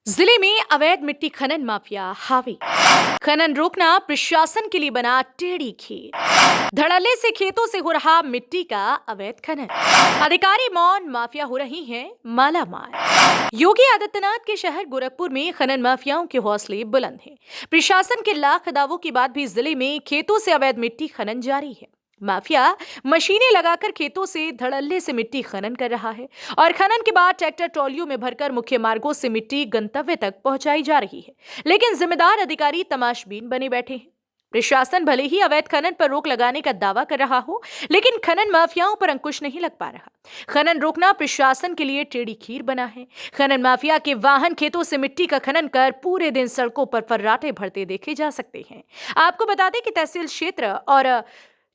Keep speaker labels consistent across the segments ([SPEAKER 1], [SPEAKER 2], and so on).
[SPEAKER 1] जिले में अवैध मिट्टी खनन माफिया हावी। खनन रोकना प्रशासन के लिए बना टेढ़ी खीर। धड़ल्ले से खेतों से हो रहा मिट्टी का अवैध खनन। अधिकारी मौन, माफिया हो रही हैं मालामाल। योगी आदित्यनाथ के शहर गोरखपुर में खनन माफियाओं के हौसले बुलंद हैं। प्रशासन के लाख दावों के बाद भी जिले में खेतों से अवैध मिट्टी खनन जारी है। माफिया मशीनें लगाकर खेतों से धड़ल्ले से मिट्टी खनन कर रहा है और खनन के बाद ट्रैक्टर ट्रॉलियों में भरकर मुख्य मार्गों से मिट्टी गंतव्य तक पहुंचाई जा रही है। लेकिन जिम्मेदार अधिकारी तमाशबीन बने बैठे हैं। प्रशासन भले ही अवैध खनन पर रोक लगाने का दावा कर रहा हो, लेकिन खनन माफियाओं पर अंकुश नहीं लग पा रहा। खनन रोकना प्रशासन के लिए टेढ़ी खीर बना है। खनन माफिया के वाहन खेतों से मिट्टी का खनन कर पूरे दिन सड़कों पर फर्राटे भरते देखे जा सकते हैं। आपको बता दें कि तहसील क्षेत्र और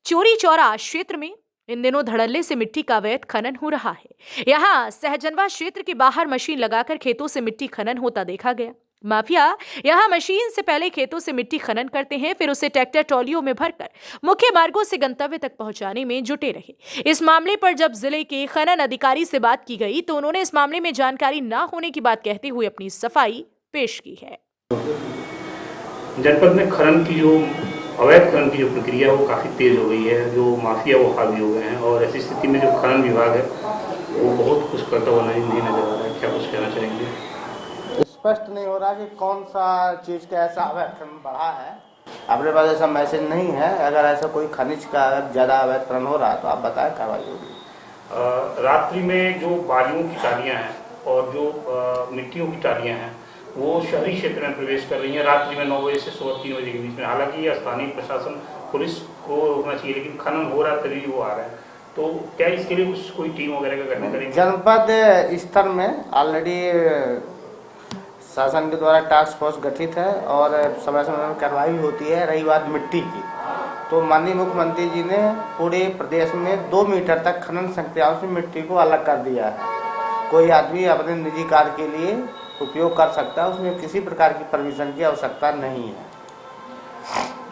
[SPEAKER 1] चोरी चौरा क्षेत्र में इन दिनों धड़ल्ले से मिट्टी का अवैध खनन हो रहा है। यहाँ सहजनवा क्षेत्र के बाहर मशीन लगाकर खेतों से मिट्टी खनन होता देखा गया। माफिया यहाँ मशीन से पहले खेतों से मिट्टी खनन करते हैं, फिर उसे ट्रैक्टर ट्रॉलियों में भरकर मुख्य मार्गों से गंतव्य तक पहुंचाने में जुटे रहे। इस मामले पर जब जिले के खनन अधिकारी से बात की गई तो उन्होंने इस मामले में जानकारी न होने की बात कहते हुए अपनी सफाई पेश की है।
[SPEAKER 2] जनपद में खनन की जो अवैध खनन की जो प्रक्रिया है वो काफ़ी तेज़ हो गई है। जो माफिया वो हावी हो गए हैं और ऐसी स्थिति में जो खनन विभाग है वो बहुत कुछ करता हुआ नहीं नजर आ रहा है। क्या कुछ कहना चाहेंगे?
[SPEAKER 3] स्पष्ट नहीं हो रहा कि कौन सा चीज़ का ऐसा अवैध खनन बढ़ा है। अपने पास ऐसा मैसेज नहीं है। अगर ऐसा कोई खनिज का अगर ज़्यादा अवैध खनन हो रहा है तो आप बताएं, कार्रवाई होगी।
[SPEAKER 2] रात्रि में जो बालियों की टालियाँ हैं और जो मिट्टियों की टालियाँ हैं वो शहरी क्षेत्र में प्रवेश कर रही हैं रात्रि में 9 बजे से सुबह 3 बजे के बीच में। हालांकि ये स्थानीय प्रशासन पुलिस को रोकना चाहिए, लेकिन खनन हो रहा है तभी वो आ रहा है। तो क्या इसके लिए कुछ कोई टीम वगैरह का गठन करेंगे?
[SPEAKER 3] जनपद स्तर में ऑलरेडी शासन के द्वारा टास्क फोर्स गठित है और समय समय में कार्रवाई होती है। रही बात मिट्टी की, तो माननीय मुख्यमंत्री जी ने पूरे प्रदेश में 2 मीटर तक खनन संक्रियाओं से मिट्टी को अलग कर दिया है। कोई आदमी अपने निजी कार्य के लिए उपयोग कर सकता है, उसमें किसी प्रकार की परमिशन की आवश्यकता नहीं है।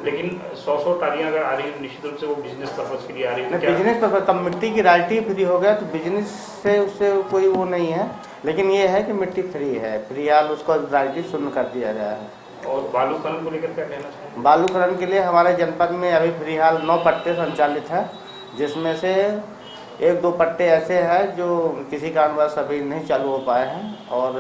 [SPEAKER 2] लेकिन 100 टालियां अगर आ रही है निश्चित रूप से वो बिजनेस पर्पज के लिए आ रही है।
[SPEAKER 3] बिजनेस पर्पज, तब मिट्टी की रॉयल्टी फ्री हो गया तो बिजनेस से उससे कोई वो नहीं है। लेकिन ये है कि मिट्टी फ्री है, फ्री हाल उसको रॉयल्टी शून्य कर दिया गया है।
[SPEAKER 2] और बालू खनन को लेकर क्या कहना चाहिए?
[SPEAKER 3] बालू खनन के लिए हमारे जनपद में अभी फ्री हाल 9 पट्टे संचालित है, जिसमें से 1-2 पट्टे ऐसे हैं जो किसी कारणवश अभी नहीं चालू हो पाए हैं और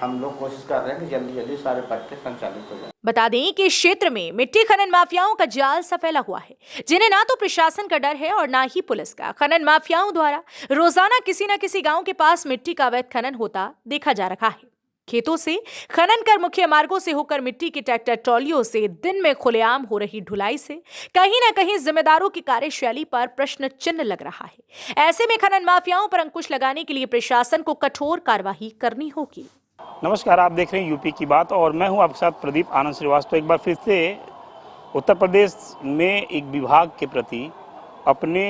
[SPEAKER 3] हम लोग कोशिश कर रहे हैं कि जल्दी जल्दी सारे पट्टे संचालित हो जाए।
[SPEAKER 1] बता दें कि इस क्षेत्र में मिट्टी खनन माफियाओं का जाल सा फैला हुआ है, जिन्हें ना तो प्रशासन का डर है और ना ही पुलिस का। खनन माफियाओं द्वारा रोजाना किसी न किसी गांव के पास मिट्टी का अवैध खनन होता देखा जा रहा है। खेतों से खनन कर मुख्य मार्गों से होकर मिट्टी की ट्रैक्टर ट्रॉलियों से दिन में खुलेआम हो रही ढुलाई से कहीं न कहीं जिम्मेदारों की कार्यशैली पर प्रश्न चिन्ह लग रहा है। ऐसे में खनन माफियाओं पर अंकुश लगाने के लिए प्रशासन को कठोर कार्यवाही करनी होगी।
[SPEAKER 4] नमस्कार, आप देख रहे हैं यूपी की बात और मैं हूं आपके साथ प्रदीप आनंद श्रीवास्तव। एक बार फिर से उत्तर प्रदेश में एक विभाग के प्रति अपने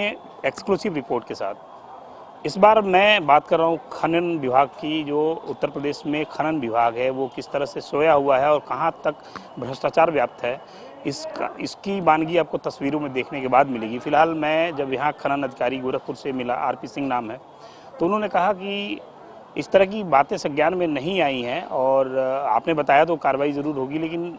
[SPEAKER 4] एक्सक्लूसिव रिपोर्ट के साथ इस बार मैं बात कर रहा हूं खनन विभाग की। जो उत्तर प्रदेश में खनन विभाग है वो किस तरह से सोया हुआ है और कहां तक भ्रष्टाचार व्याप्त है, इसकी वानगी आपको तस्वीरों में देखने के बाद मिलेगी। फिलहाल मैं जब यहाँ खनन अधिकारी गोरखपुर से मिला, आरपी सिंह नाम है, तो उन्होंने कहा कि इस तरह की बातें संज्ञान में नहीं आई हैं और आपने बताया तो कार्रवाई ज़रूर होगी, लेकिन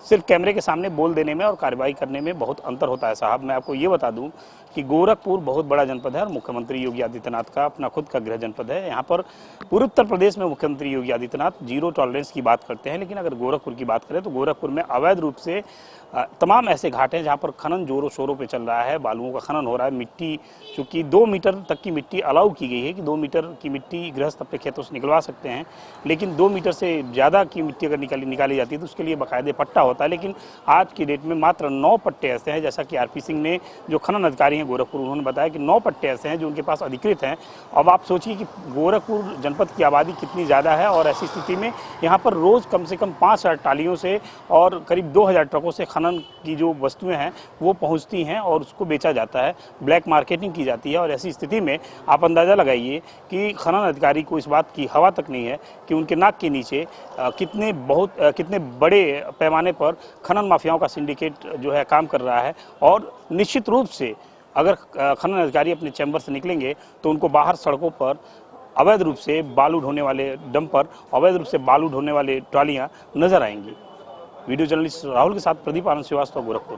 [SPEAKER 4] सिर्फ कैमरे के सामने बोल देने में और कार्रवाई करने में बहुत अंतर होता है साहब। मैं आपको ये बता दूं कि गोरखपुर बहुत बड़ा जनपद है और मुख्यमंत्री योगी आदित्यनाथ का अपना खुद का गृह जनपद है। यहाँ पर पूरे उत्तर प्रदेश में मुख्यमंत्री योगी आदित्यनाथ जीरो टॉलरेंस की बात करते हैं, लेकिन अगर गोरखपुर की बात करें तो गोरखपुर में अवैध रूप से तमाम ऐसे घाट हैं जहाँ पर खनन जोरों शोरों पे चल रहा है, बालुओं का खनन हो रहा है। मिट्टी चूँकि 2 मीटर तक की मिट्टी अलाउ की गई है कि 2 मीटर की मिट्टी गृहस्थ अपने खेतों से निकलवा सकते हैं, लेकिन 2 मीटर से ज़्यादा की मिट्टी अगर निकाली जाती है तो उसके लिए बाकायदे पट्टा होता है। लेकिन आज की डेट में मात्र 9 पट्टे ऐसे हैं, जैसा कि आरपी सिंह ने, जो खनन अधिकारी हैं गोरखपुर, उन्होंने बताया कि 9 पट्टे ऐसे हैं जो उनके पास अधिकृत हैं। अब आप सोचिए कि गोरखपुर जनपद की आबादी कितनी ज़्यादा है और ऐसी स्थिति में यहाँ पर रोज़ कम से कम 5,000 टालियों से और करीब 2,000 ट्रकों से खनन की जो वस्तुएं हैं वो पहुंचती हैं और उसको बेचा जाता है, ब्लैक मार्केटिंग की जाती है। और ऐसी स्थिति में आप अंदाज़ा लगाइए कि खनन अधिकारी को इस बात की हवा तक नहीं है कि उनके नाक के नीचे कितने बड़े पैमाने पर खनन माफियाओं का सिंडिकेट जो है काम कर रहा है। और निश्चित रूप से अगर खनन अधिकारी अपने चैम्बर से निकलेंगे तो उनको बाहर सड़कों पर अवैध रूप से बालू ढोने वाले डंपर, अवैध रूप से बालू ढोने वाले ट्रालियां नजर आएंगी। वीडियो जर्नलिस्ट राहुल के साथ प्रदीप आनंद श्रीवास्तव, गोरखपुर।